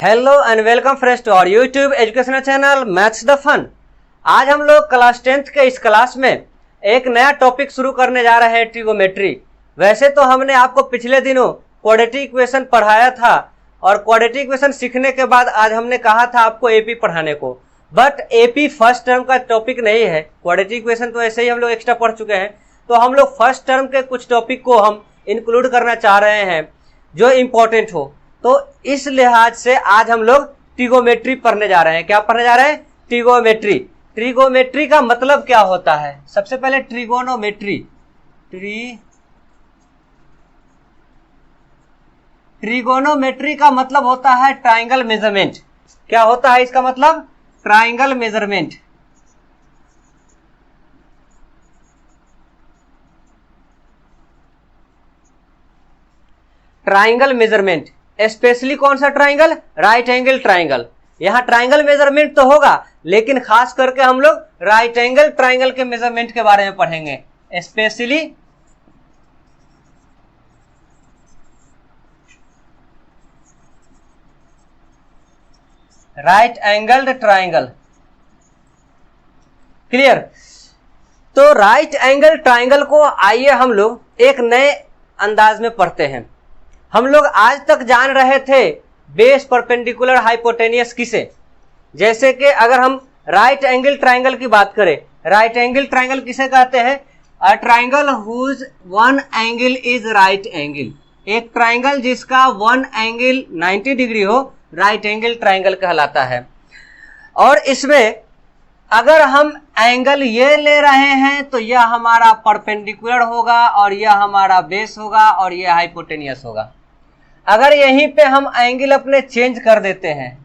Hello and welcome friends to our YouTube educational channel maths the fun. आज हम लोग class 10th के इस क्लास में एक नया टॉपिक शुरू करने जा रहे हैं, ट्रिगोमेट्री। वैसे तो हमने आपको पिछले दिनों क्वाड्रेटिक इक्वेशन पढ़ाया था और क्वाड्रेटिक इक्वेशन सीखने के बाद आज हमने कहा था आपको एपी पढ़ाने को, बट एपी फर्स्ट टर्म का टॉपिक नहीं है। क्वाड्रेटिक इक्वेशन तो ऐसे ही हम लोग एक्स्ट्रा पढ़ चुके हैं, तो हम लोग फर्स्ट टर्म के कुछ टॉपिक को हम इंक्लूड करना चाह रहे हैं जो इम्पोर्टेंट हो। तो इस लिहाज से आज हम लोग ट्रिगोमेट्री पढ़ने जा रहे हैं। क्या पढ़ने जा रहे हैं? ट्रिगोमेट्री। ट्रिगोमेट्री का मतलब क्या होता है? सबसे पहले ट्रिगोनोमेट्री। ट्रिगोनोमेट्री का मतलब होता है ट्राइंगल मेजरमेंट। क्या होता है इसका मतलब? Triangle measurement. Triangle measurement, specially कौन सा ट्राइंगल? Right angle triangle. यहां ट्राइंगल मेजरमेंट तो होगा, लेकिन खास करके हम लोग राइट एंगल ट्राइंगल के मेजरमेंट के बारे में पढ़ेंगे। Specially right angled triangle. Clear? तो राइट एंगल ट्राइंगल को आइए हम लोग एक नए अंदाज में पढ़ते हैं। हम लोग आज तक जान रहे थे बेस, परपेंडिकुलर, हाइपोटेनियस किसे। जैसे कि अगर हम राइट एंगल ट्राइंगल की बात करें, राइट एंगल ट्राइंगल किसे कहते हैं? A triangle whose one angle is right angle. एक ट्राइंगल जिसका वन एंगल 90 डिग्री हो, राइट एंगल ट्राइंगल कहलाता है। और इसमें अगर हम एंगल ये ले रहे हैं तो यह हमारा परपेंडिकुलर होगा और यह हमारा बेस होगा और यह हाइपोटेनियस होगा। अगर यहीं पे हम एंगल अपने चेंज कर देते हैं,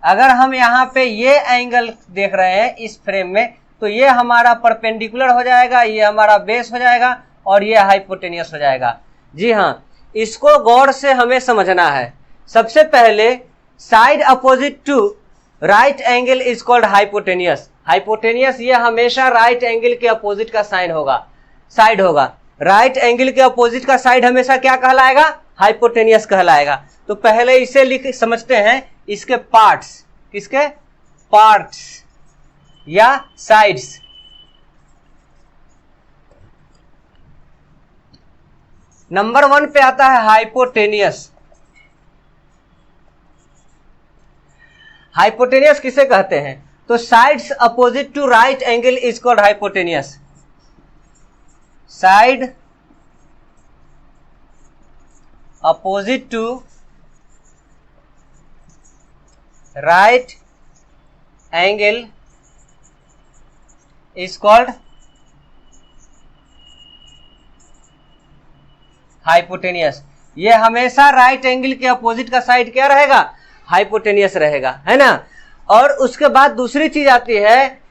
अगर हम यहाँ पे ये एंगल देख रहे हैं इस फ्रेम में, तो ये हमारा परपेंडिकुलर हो जाएगा, ये हमारा बेस हो जाएगा और ये हाइपोटेनियस हो जाएगा। जी हाँ, इसको गौर से हमें समझना है। सबसे पहले side opposite to right angle is called hypotenuse. Hypotenuse ये हमेशा राइट एंगल के अपोजिट का साइन होगा, साइड होगा। राइट एंगल के अपोजिट का साइड हमेशा क्या कहलाएगा? हाइपोटेनियस कहलाएगा। तो पहले इसे लिख समझते हैं, इसके पार्ट्स। किसके? पार्ट्स या साइड्स। नंबर 1 पे आता है हाइपोटेनियस। हाइपोटेनियस किसे कहते हैं? तो sides opposite to right angle is called hypotenuse. Side opposite to right angle is called hypotenuse. ये हमेशा राइट एंगल के अपोजिट का साइड क्या रहेगा? हाइपोटेनियस रहेगा, है ना। और उसके बाद दूसरी चीज आती है,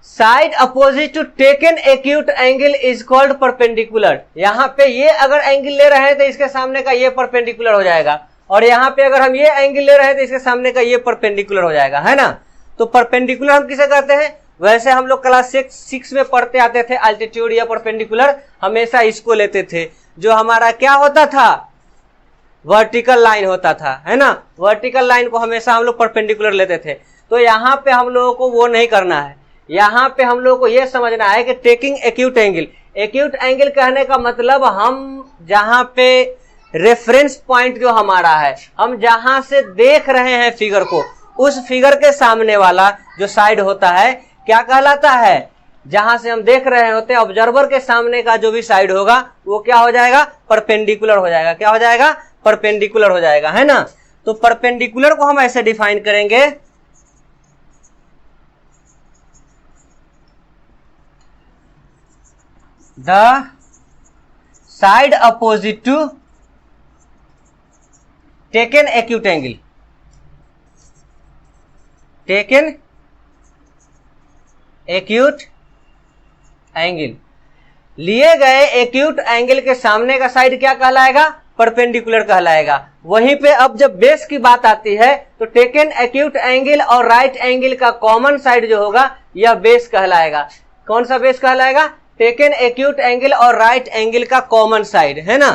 side opposite to taken acute angle is called perpendicular. यहाँ पे ये अगर एंगल ले रहे हैं तो इसके सामने का ये परपेंडिकुलर हो जाएगा, और यहाँ पे अगर हम ये एंगल ले रहे हैं तो इसके सामने का ये परपेंडिकुलर हो जाएगा, है ना। तो परपेंडिकुलर हम किसे कहते हैं? वैसे हम लोग क्लास 6 में पढ़ते आते थे, अल्टीट्यूड या परपेंडिकुलर हमेशा इसको लेते थे, जो हमारा क्या होता था? वर्टिकल लाइन होता था, है ना। वर्टिकल लाइन को हमेशा हम लोग परपेंडिकुलर लेते थे। तो यहाँ पे हम लोगों को वो नहीं करना है। यहाँ पे हम लोगों को ये समझना है कि taking acute angle. Acute angle कहने का मतलब हम जहाँ पे रेफरेंस पॉइंट जो हमारा है, हम जहाँ से देख रहे हैं फिगर को, उस फिगर के सामने वाला जो साइड होता है क्या कहलाता है? जहां से हम देख रहे होते हैं ऑब्जर्वर के सामने का जो भी साइड होगा वो क्या हो जाएगा? परपेंडिकुलर हो जाएगा। क्या हो जाएगा? परपेंडिकुलर हो जाएगा, है ना। तो परपेंडिकुलर को हम ऐसे डिफाइन करेंगे, the side opposite to taken acute angle. Taken acute angle, लिए गए एक्यूट एंगल के सामने का साइड क्या कहलाएगा? परपेंडिकुलर कहलाएगा। वहीं पे अब जब बेस की बात आती है तो टेकन एक्यूट एंगल और राइट एंगल का कॉमन साइड जो होगा यह बेस कहलाएगा। कौन सा बेस कहलाएगा? टेकन एक्यूट एंगल और राइट एंगल का कॉमन साइड, है ना।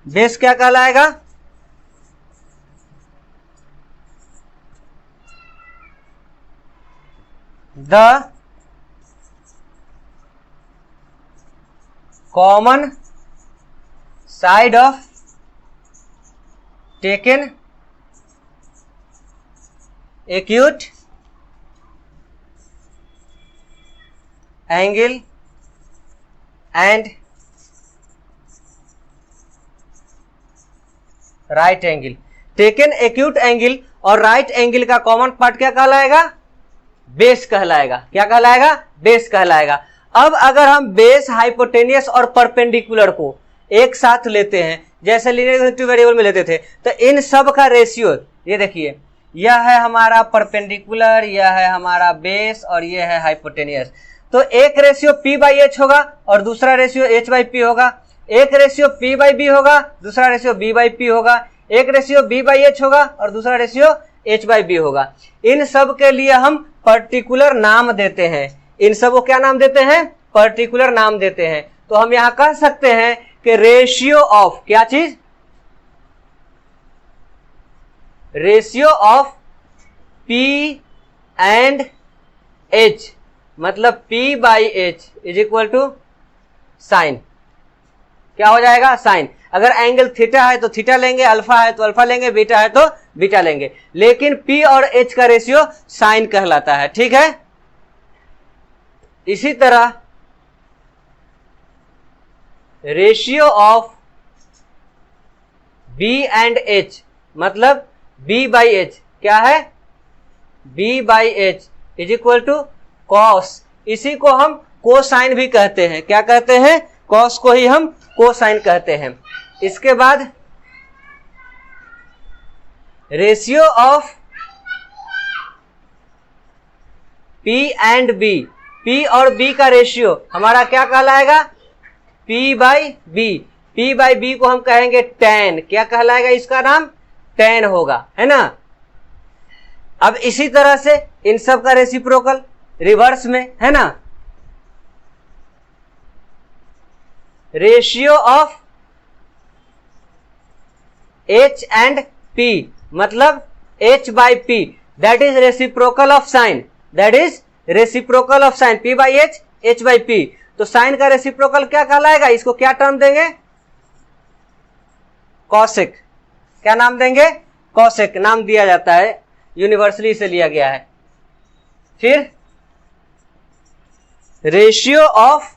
बेस क्या कहलाएगा? The common side of taken acute angle and right angle. Taken acute angle और राइट एंगल का कॉमन पार्ट क्या कहलाएगा? बेस कहलाएगा। क्या कहलाएगा? बेस कहलाएगा। अब अगर हम बेस, हाइपोटेनियस और परपेंडिकुलर को एक साथ लेते हैं, जैसे लीनियर वेरिएबल में लेते थे, तो इन सब का रेशियो ये देखिए, यह है हमारा परपेंडिकुलर, यह है हमारा बेस और यह है हाइपोटेनियस। तो एक रेशियो p/h होगा और दूसरा रेशियो h/p होगा। एक रेशियो p/b होगा, दूसरा रेशियो b/p होगा। एक रेशियो b/h होगा और दूसरा रेशियो h/b होगा। इन सब के लिए हम पर्टिकुलर नाम देते हैं। इन सब को क्या नाम देते हैं? पर्टिकुलर नाम देते हैं। तो हम यहां कह सकते हैं कि रेशियो ऑफ क्या चीज? Ratio of p and h, मतलब p/h is equal to sign. क्या हो जाएगा? साइन। अगर एंगल थीटा है तो थीटा लेंगे, अल्फा है तो अल्फा लेंगे, बीटा है तो बीटा लेंगे, लेकिन p और h का रेशियो साइन कहलाता है। ठीक है। इसी तरह ratio of b and h, मतलब b/h क्या है? b/h is equal to cos. इसी को हम कोसाइन भी कहते हैं। क्या कहते हैं? कॉस को ही हम कोसाइन कहते हैं। इसके बाद ratio of p and b, p और b का रेशियो हमारा क्या कहलाएगा? p/b। p/b को हम कहेंगे tan। क्या कहलाएगा? इसका नाम tan होगा, है ना। अब इसी तरह से इन सब का रेसिप्रोकल रिवर्स में, है ना। Ratio of h and p, मतलब h/p, that is reciprocal of sine. That is reciprocal of sine, p/h, h/p। तो साइन का रेसिप्रोकल क्या कहलाएगा? इसको क्या टर्म देंगे? कॉसेक। क्या नाम देंगे? कॉसेक नाम दिया जाता है, यूनिवर्सली से लिया गया है। फिर ratio of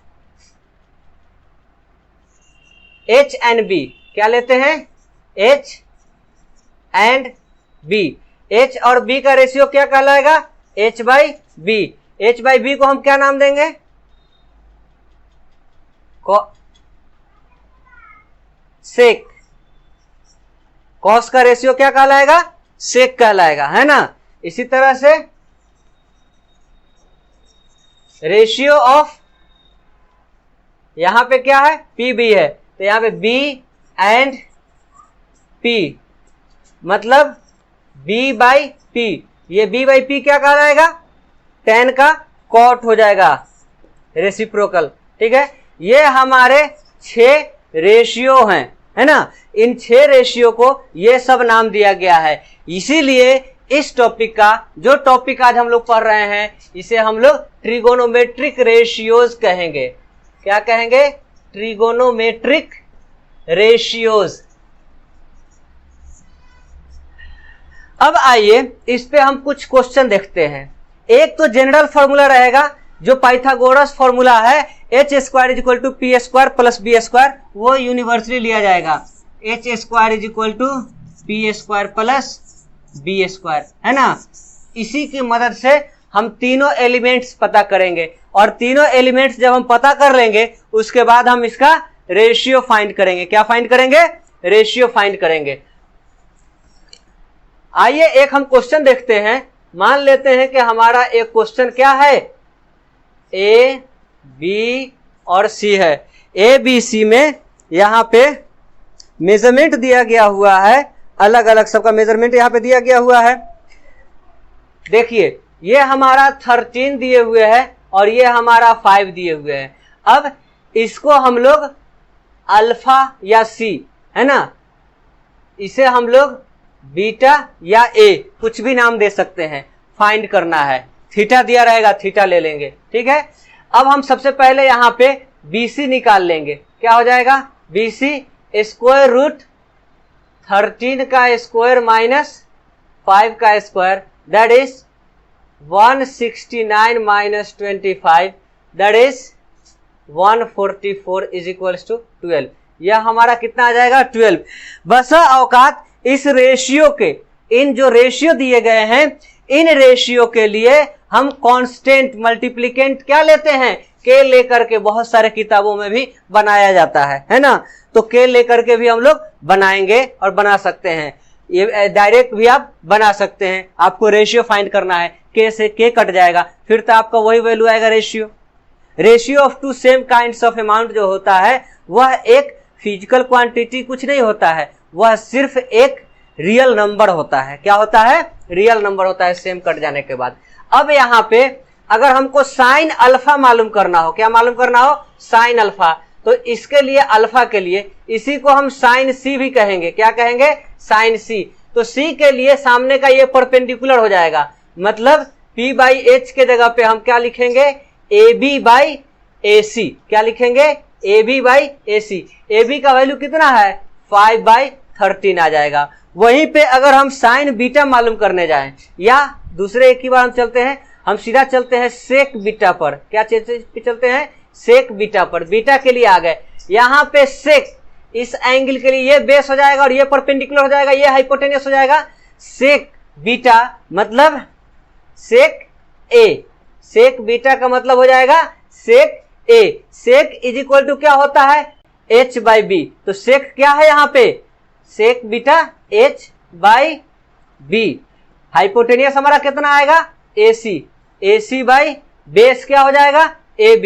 h and b, क्या लेते हैं? h and b। h और b का रेशियो क्या कहलाएगा? h/b। h/b को हम क्या नाम देंगे? सेक। कॉस का रेशियो क्या कहलाएगा? सेक कहलाएगा, है ना। इसी तरह से रेशियो ऑफ, यहां पे क्या है? pb है, तो यहां पे b एंड p, मतलब b/p। ये b/p क्या कहलाएगा? tan का कॉट हो जाएगा, रेसिप्रोकल। ठीक है। ये हमारे 6 रेशियो हैं, है ना। इन 6 रेशियो को ये सब नाम दिया गया है। इसीलिए इस टॉपिक का, जो टॉपिक आज हम लोग पढ़ रहे हैं, इसे हम लोग ट्रिगोनोमेट्रिक रेशियोज कहेंगे। क्या कहेंगे? Trigonometric ratios. अब आइए इस पे हम कुछ क्वेश्चन देखते हैं। एक तो जनरल फॉर्मूला रहेगा, जो पाइथागोरस फॉर्मूला है, h² equal to p² plus b², वो यूनिवर्सली लिया जाएगा। h² equal to p² plus b², है ना। इसी की मदद से हम तीनों एलिमेंट्स पता करेंगे, और तीनों एलिमेंट्स जब हम पता कर लेंगे, उसके बाद हम इसका रेशियो फाइंड करेंगे। क्या फाइंड करेंगे? रेशियो फाइंड करेंगे। आइए एक हम क्वेश्चन देखते हैं। मान लेते हैं कि हमारा एक क्वेश्चन क्या है? ए, बी और सी है। ए, बी, सी में यहाँ पे मेजरमेंट दिया गया हुआ है, अलग अलग सबका मेजरमेंट यहाँ पे दिया गया हुआ है। देखिए, ये हमारा 13 दिए हुए हैं और ये हमारा 5 दिए हुए हैं। अब इसको हम लोग अल्फा या सी, है ना, इसे हम लोग बीटा या ए, कुछ भी नाम दे सकते हैं, फाइंड करना है। थीटा दिया रहेगा, थीटा ले लेंगे। ठीक है, अब हम सबसे पहले यहाँ पे BC निकाल लेंगे। क्या हो जाएगा? BC स्क्वायर रूट 13 का स्क्वायर माइनस 5 का square, that is 169 minus 25, that is 144 is equals to 12। यह हमारा कितना आ जाएगा? 12। बस औकात इस रेशियो के, इन जो रेशियो दिए गए हैं, इन रेशियो के लिए हम कांस्टेंट मल्टीप्लिकेंट क्या लेते हैं? के लेकर के बहुत सारे किताबों में भी बनाया जाता है ना। तो के लेकर के भी हम लोग बनाएंगे और बना सकते हैं, ये डायरेक्ट भी आप बना सकते हैं। आपको रेशियो फाइंड करना है, के से के कट जाएगा, फिर तो आपका वही वैल्यू आएगा ratio of two same kinds of amount जो होता है वह एक फिजिकल क्वांटिटी कुछ नहीं होता है, वह सिर्फ एक रियल नंबर होता है। क्या होता है? रियल नंबर होता है सेम कट जाने के बाद। अब यहाँ पे अगर हमको साइन अल्फा मालूम करना हो, क्या मालूम करना हो? Sine alpha. तो इसके लिए अल्फा के लिए इसी को हम साइन सी भी कहेंगे। क्या कहेंगे? साइन सी। तो सी के लिए सामने का ये परपेंडिकुलर हो जाएगा, मतलब P बाई एच के जगह पे हम क्या लिखेंगे? A B by A C. क्या लिखेंगे? A B by A C. A B का वैल्यू कितना है? 5/13 आ जाएगा। वहीं पे अगर हम साइन बीटा मालूम करने जाएं, या दूसरे एक ही बार हम चलते हैं, हम सीधा चलते हैं सेक बीटा पर। क्या चलते हैं? सेक बीटा पर। बीटा के लिए आ गए, यहाँ पे सेक, इस एंगल के लिए ये बेस हो जाएगा और ये परपेंडिकुलर हो जाएगा, ये हाइपोटेन्यूस हो जाएगा। सेक बीटा मतलब सेक ए, सेक बीटा का मतलब हो जाएगा sec A. Sec is equal to क्या होता है? h by B. तो सेक क्या है यहाँ पे? Sec beta h by B. Hypotenuse हमारा कितना आएगा? AC। AC बाई बेस क्या हो जाएगा? AB।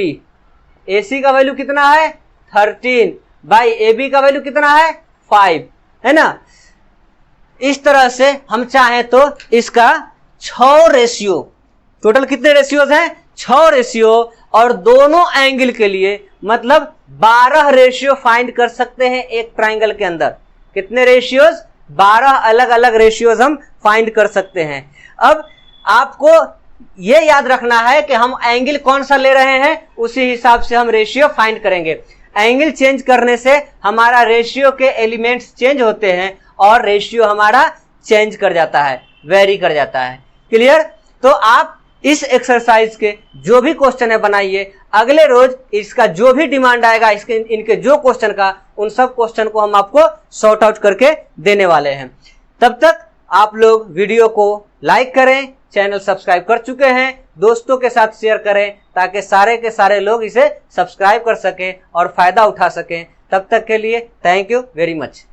AC का वैल्यू कितना है? 13 बाई AB का वैल्यू कितना है? 5, है ना। इस तरह से हम चाहें तो इसका 6 रेशियो, टोटल कितने रेशियोज हैं? 6 रेशियो, और दोनों एंगल के लिए मतलब 12 रेशियो फाइंड कर सकते हैं एक ट्राइंगल के अंदर। कितने रेशियोज? 12 अलग अलग रेशियोज हम फाइंड कर सकते हैं। अब आपको ये याद रखना है कि हम एंगल कौन सा ले रहे हैं, उसी हिसाब से हम रेशियो फाइंड करेंगे। एंगल चेंज करने से हमारा रेशियो के एलिमेंट्स चेंज होते हैं और रेशियो हमारा चेंज कर जाता है, वेरी कर जाता है। क्लियर? तो आप इस एक्सरसाइज के जो भी क्वेश्चन है बनाइए, अगले रोज इसका जो भी डिमांड आएगा, इसके इनके जो क्वेश्चन का, उन सब क्वेश्चन को हम आपको सॉर्ट आउट करके देने वाले हैं। तब तक आप लोग वीडियो को लाइक करें, चैनल सब्सक्राइब कर चुके हैं दोस्तों के साथ शेयर करें, ताकि सारे के सारे लोग इसे सब्सक्राइब कर सकें और फायदा उठा सकें। तब तक के लिए थैंक यू वेरी मच।